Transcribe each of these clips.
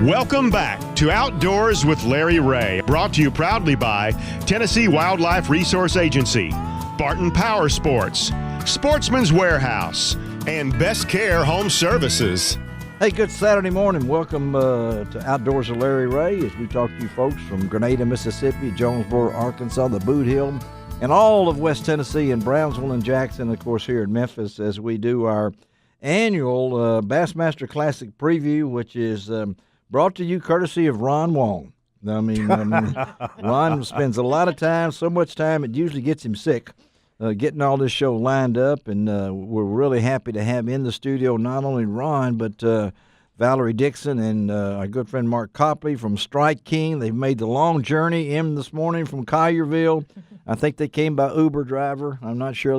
Welcome back to Outdoors with Larry Ray, brought to you proudly by Tennessee Wildlife Resource Agency, Barton Power Sports, Sportsman's Warehouse, and Best Care Home Services. Hey, good Saturday morning. Welcome to Outdoors with Larry Ray as we talk to you folks from Grenada, Mississippi, Jonesboro, Arkansas, the Boot Hill, and all of West Tennessee and Brownsville and Jackson, of course, here in Memphis as we do our annual Bassmaster Classic preview, which is brought to you courtesy of Ron Wong. I mean, Ron spends a lot of time, so much time, it usually gets him sick, getting all this show lined up, and we're really happy to have in the studio not only Ron, but Valerie Dixon and our good friend Mark Copley from Strike King. They've made the long journey in this morning from Collierville. I think they came by Uber driver. I'm not sure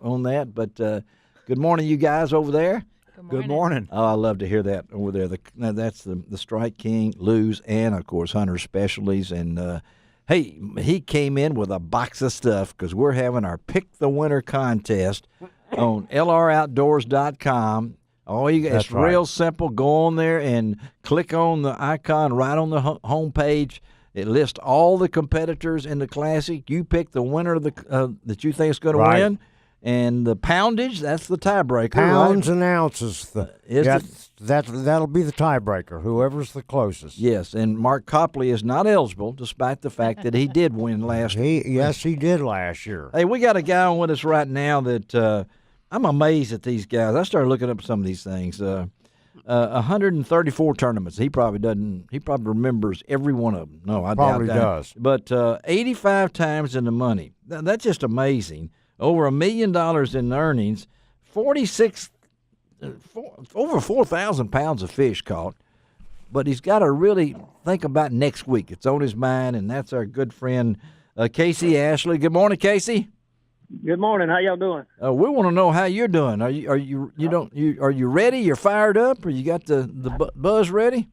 on that, but good morning, you guys over there. Good morning. Oh, I love to hear that over there. That's the Strike King, Lou's, and, of course, Hunter's Specialties. And, hey, he came in with a box of stuff because we're having our Pick the Winner contest on lroutdoors.com. It's real simple. Go on there and click on the icon right on the home page. It lists all the competitors in the Classic. You pick the winner that you think is going to win. And the poundage, that's the tiebreaker. Pounds right? and ounces. That'll be the tiebreaker, whoever's the closest. Yes, and Mark Copley is not eligible, despite the fact that he did win last year. Yes, he did last year. Hey, we got a guy on with us right now that I'm amazed at these guys. I started looking up some of these things. 134 tournaments. He probably remembers every one of them. No, I probably doubt that. Does. But 85 times in the money. That's just amazing. Over $1 million in earnings, over 4,000 pounds of fish caught. But he's got to really think about next week. It's on his mind, and that's our good friend Casey Ashley. Good morning, Casey. Good morning. How y'all doing? We want to know how you're doing. Are you ready? You're fired up, or you got the buzz ready?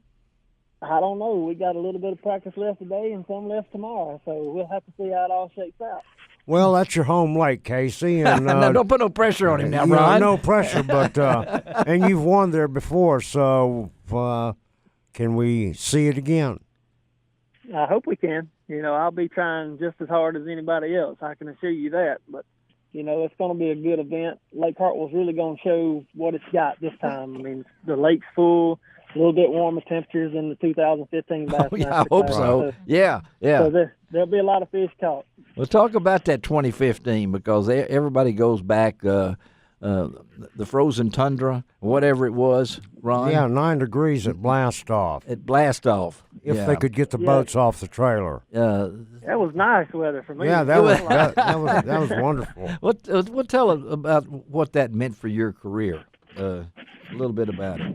I don't know. We got a little bit of practice left today and some left tomorrow, so we'll have to see how it all shakes out. Well, that's your home lake, Casey. And no, don't put no pressure on him now, Ron. No pressure, but and you've won there before, so can we see it again? I hope we can. I'll be trying just as hard as anybody else. I can assure you that. But, it's going to be a good event. Lake Hartwell's really going to show what it's got this time. I mean, the lake's full, a little bit warmer temperatures than the 2015 Bassmaster. I hope so. Yeah. So there'll be a lot of fish caught. Well, talk about that 2015 because everybody goes back, the frozen tundra, whatever it was, Ron. Yeah, 9 degrees at Blastoff. If they could get the boats off the trailer. That was nice weather for me. Yeah, that was wonderful. What tell us about what that meant for your career? A little bit about it.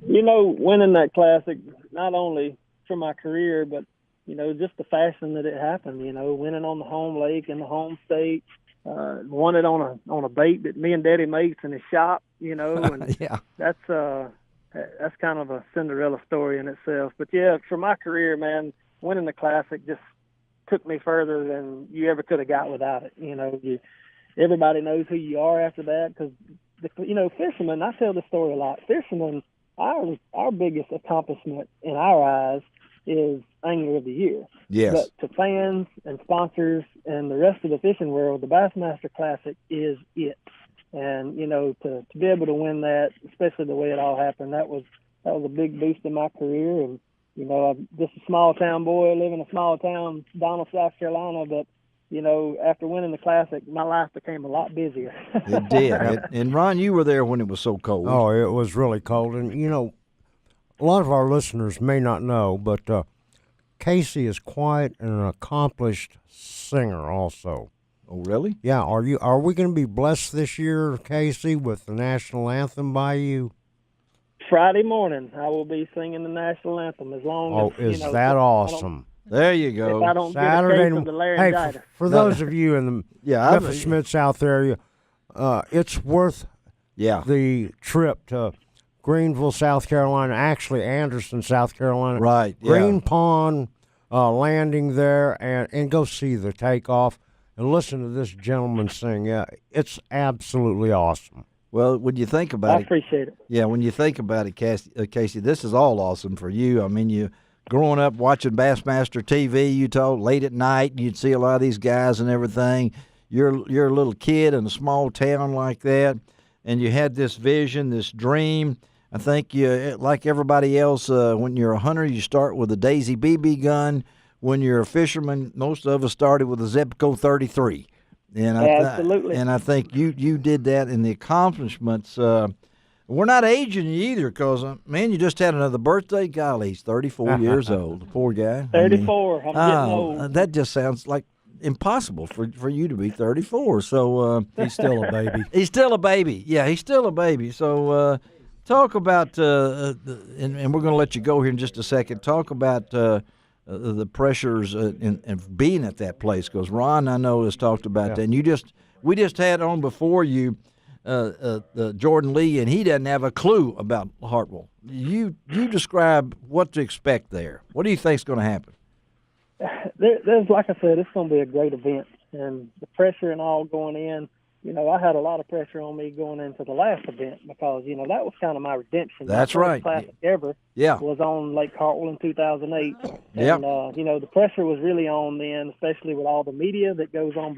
Winning that Classic, not only for my career, but just the fashion that it happened, winning on the home lake in the home state, won it on a bait that me and Daddy makes in his shop, and yeah. That's kind of a Cinderella story in itself. But yeah, for my career, man, winning the Classic just took me further than you ever could have got without it. Everybody knows who you are after that because, fishermen, I tell this story a lot. Fishermen, our biggest accomplishment in our eyes is Angler of the Year. Yes. But to fans and sponsors and the rest of the fishing world, the Bassmaster Classic is it. And, to be able to win that, especially the way it all happened, that was a big boost in my career. And, I'm just a small-town boy, live in a small town, Donald, South Carolina, but, after winning the Classic, my life became a lot busier. It did. And, Ron, you were there when it was so cold. Oh, it was really cold. And, a lot of our listeners may not know, but Casey is quite an accomplished singer also. Oh, really? Yeah. Are we going to be blessed this year, Casey, with the national anthem by you? Friday morning, I will be singing the national anthem as long as. Oh, is that awesome? There you go. If I don't Saturday, get a case of the laryngitis. Hey, for those of you in the Memphis Smith South area, it's worth the trip to Greenville, South Carolina, actually Anderson, South Carolina. Right. Green Pond landing there and go see the takeoff and listen to this gentleman sing. Yeah, it's absolutely awesome. Well, when you think about I appreciate it. Yeah, when you think about it, Casey, this is all awesome for you. I mean, you growing up watching Bassmaster TV, you told late at night, you'd see a lot of these guys and everything. You're a little kid in a small town like that, and you had this vision, this dream. I think you, like everybody else, when you're a hunter, you start with a Daisy BB gun. When you're a fisherman, most of us started with a Zebco 33. And Absolutely. And I think you did that, and the accomplishments. We're not aging you either, because man, you just had another birthday. Golly, he's 34 years old. The poor guy. 34. I'm getting old. That just sounds like impossible for you to be 34. So he's still a baby. He's still a baby. Yeah, he's still a baby. So talk about and we're going to let you go here in just a second. Talk about the pressures in being at that place, because Ron, I know, has talked about that. And we just had on before you Jordan Lee, and he doesn't have a clue about Hartwell. You describe what to expect there. What do you think is going to happen? There's, like I said, it's going to be a great event, and the pressure and all going in. You know, I had a lot of pressure on me going into the last event because, you know, that was kind of my redemption. That's right. My first classic ever was on Lake Hartwell in 2008. And, you know, the pressure was really on then, especially with all the media that goes on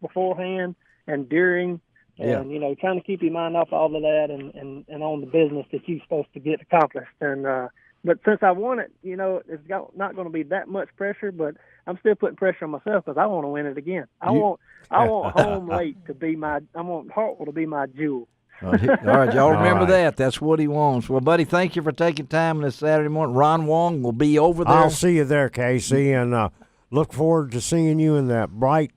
beforehand and during. And, you know, trying to keep your mind off all of that and on the business that you're supposed to get accomplished. And but since I won it, you know, it's not going to be that much pressure, but I'm still putting pressure on myself because I want to win it again. I want Home Lake to be I want Hartwell to be my jewel. All right, y'all remember that. That's what he wants. Well, buddy, thank you for taking time this Saturday morning. Ron Wong will be over there. I'll see you there, Casey, and look forward to seeing you in that bright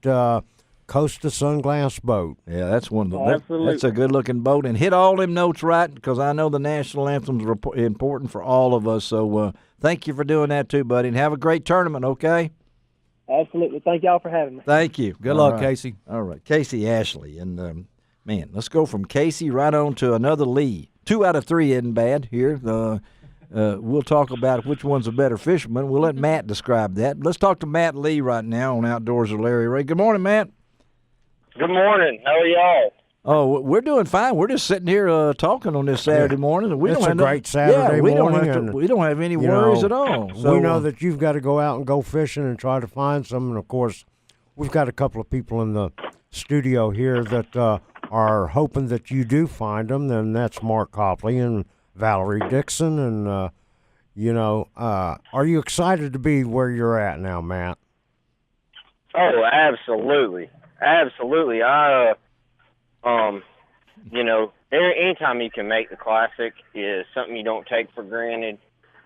Costa Sunglass boat. Yeah, that's one. That's a good-looking boat. And hit all them notes right, because I know the national anthems are important for all of us. So thank you for doing that too, buddy, and have a great tournament, okay? Absolutely. Thank y'all for having me. Thank you. Good luck, Casey. All right, Casey Ashley. And, man, let's go from Casey right on to another Lee. 2 out of 3 isn't bad here. We'll talk about which one's a better fisherman. We'll let Matt describe that. Let's talk to Matt Lee right now on Outdoors with Larry Ray. Good morning, Matt. Good morning. How are y'all? Oh, we're doing fine. We're just sitting here talking on this Saturday morning. It's a great Saturday morning. We don't have any worries at all. So, we know that you've got to go out and go fishing and try to find some. And, of course, we've got a couple of people in the studio here that are hoping that you do find them. And that's Mark Copley and Valerie Dixon. And, are you excited to be where you're at now, Matt? Oh, absolutely. Absolutely. Anytime you can make the Classic is something you don't take for granted.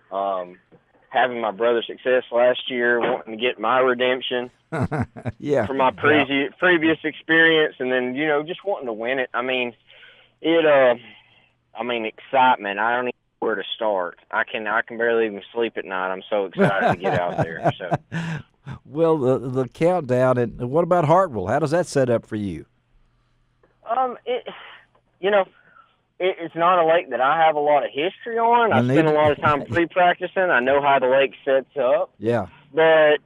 Having my brother's success last year, wanting to get my redemption from my previous experience, and then, just wanting to win it. I mean, excitement. I don't even know where to start. I can barely even sleep at night. I'm so excited to get out there. So. Well, the countdown, and what about Hartwell? How does that set up for you? It's not a lake that I have a lot of history on. I spend a lot of time pre-practicing. I know how the lake sets up. Yeah. But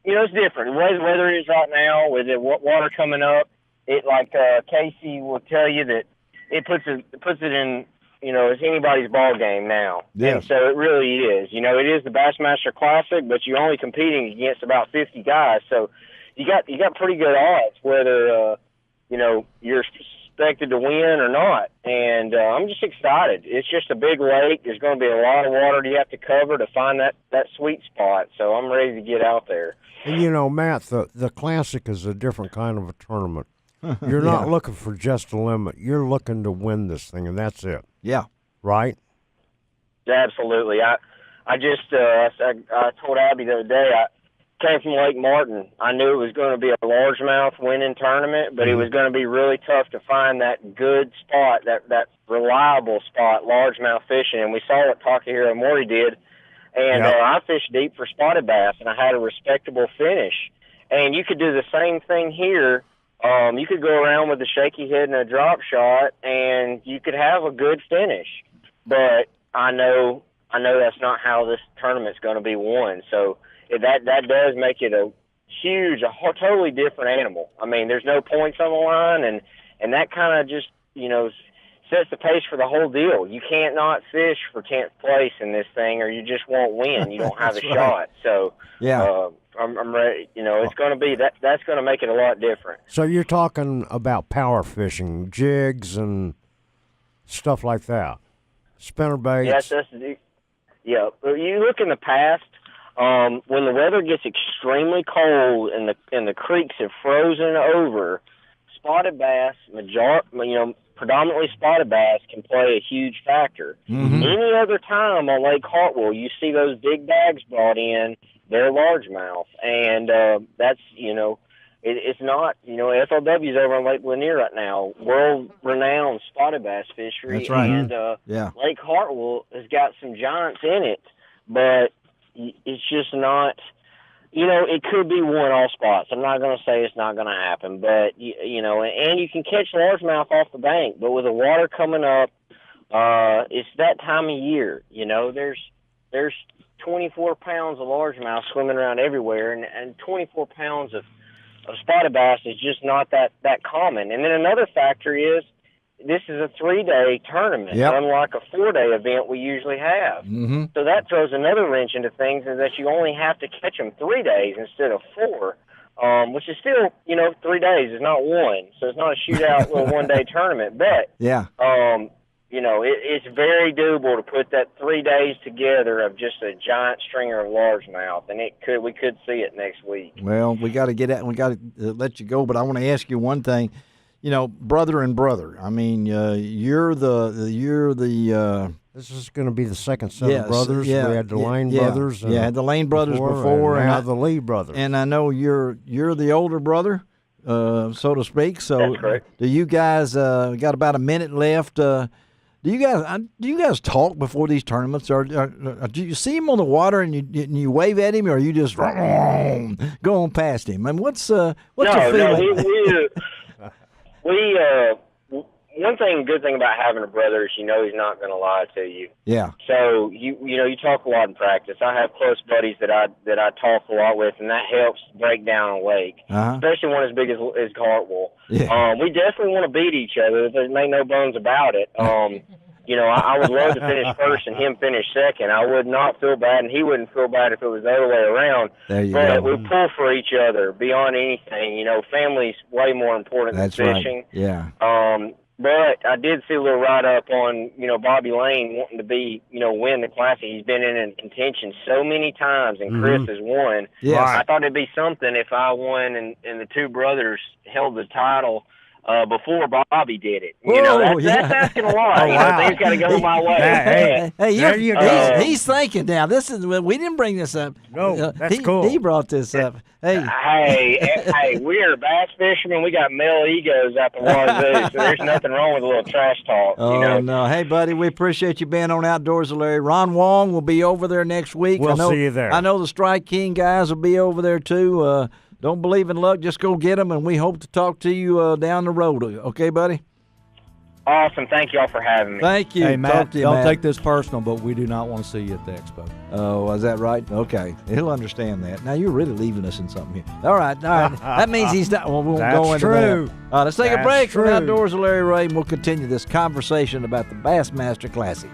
it's different. Whether it is right now with the water coming up, Casey will tell you that it puts it in. It's anybody's ball game now. Yes. And so it really is. It is the Bassmaster Classic, but you're only competing against about 50 guys. So you got pretty good odds whether you're expected to win or not. And I'm just excited. It's just a big lake. There's going to be a lot of water you have to cover to find that sweet spot. So I'm ready to get out there. And Matt, the Classic is a different kind of a tournament. You're not looking for just a limit. You're looking to win this thing, and that's it. Yeah. Right? Absolutely. I told Abby the other day, I came from Lake Martin. I knew it was going to be a largemouth winning tournament, but it was going to be really tough to find that good spot, that reliable spot, largemouth fishing. And we saw what Takahiro Mori did. And I fished deep for spotted bass, and I had a respectable finish. And you could do the same thing here. You could go around with a shaky head and a drop shot, and you could have a good finish. But I know that's not how this tournament's going to be won. So that does make it huge, totally different animal. I mean, there's no points on the line, and that kind of just, sets the pace for the whole deal. You can't not fish for 10th place in this thing, or you just won't win. You don't have a shot. So, I'm ready. It's going to be that's going to make it a lot different. So you're talking about power fishing, jigs and stuff like that, spinner baits. Yes, yeah. You look in the past, when the weather gets extremely cold and the creeks have frozen over, spotted bass, predominantly spotted bass, can play a huge factor. Mm-hmm. Any other time on Lake Hartwell, you see those big bags brought in, they're largemouth, and that's it's not FLW's over on Lake Lanier right now, world-renowned spotted bass fishery. That's right. And Lake Hartwell has got some giants in it, but it's just not. It could be one-all spots. I'm not going to say it's not going to happen, but, and you can catch largemouth off the bank. But with the water coming up, it's that time of year. There's 24 pounds of largemouth swimming around everywhere, and 24 pounds of spotted bass is just not that common. And then another factor is this is a 3-day tournament, unlike a 4-day event we usually have. Mm-hmm. So that throws another wrench into things, is that you only have to catch them 3 days instead of 4, which is still, 3 days is not one. So it's not a shootout little 1-day tournament. But, it's very doable to put that 3 days together of just a giant stringer of largemouth, and we could see it next week. Well, we got to get out. We got to let you go, but I want to ask you one thing. Brother and brother. I mean, you're the. This is going to be the second set of brothers. Yeah, we had the Lane brothers. Had the Lane brothers before, and now the Lee brothers. And I know you're the older brother, so to speak. So, that's correct. Do you guys got about a minute left? Do you guys talk before these tournaments, or do you see him on the water and you wave at him, or are you just going past him? And what's your feeling? One good thing about having a brother is he's not going to lie to you. Yeah. So you talk a lot in practice. I have close buddies that I talk a lot with, and that helps break down a lake, especially one as big as Hartwell. Yeah. We definitely want to beat each other. There's no bones about it. I would love to finish first and him finish second. I would not feel bad, and he wouldn't feel bad if it was the other way around. There you go. We pull for each other beyond anything. Family's way more important than fishing. Right. Yeah. But I did see a little write-up on, Bobby Lane wanting to win the Classic. He's been in contention so many times, and Chris has won. Yeah. I thought it'd be something if I won and the two brothers held the title before Bobby did it. That's asking a lot. Things got to go my way. He's thinking now. We didn't bring this up. No, that's cool. He brought this up. Hey, we're bass fishermen. We got male egos out the wazoo, so there's nothing wrong with a little trash talk. No. Hey, buddy, we appreciate you being on Outdoors with Larry. Ron Wong will be over there next week. We'll see you there. I know the Strike King guys will be over there, too. Don't believe in luck. Just go get them, and we hope to talk to you down the road. Okay, buddy? Awesome. Thank you all for having me. Thank you. Hey, Matt, don't Matt. take this personal, but we do not want to see you at the expo. Oh, is that right? Okay. He'll understand that. Now, you're really leaving us in something here. All right. That means he's not. Well, we won't go into true. that. All right, let's take a That's break true. from Outdoors with Larry Ray, and we'll continue this conversation about the Bassmaster Classic.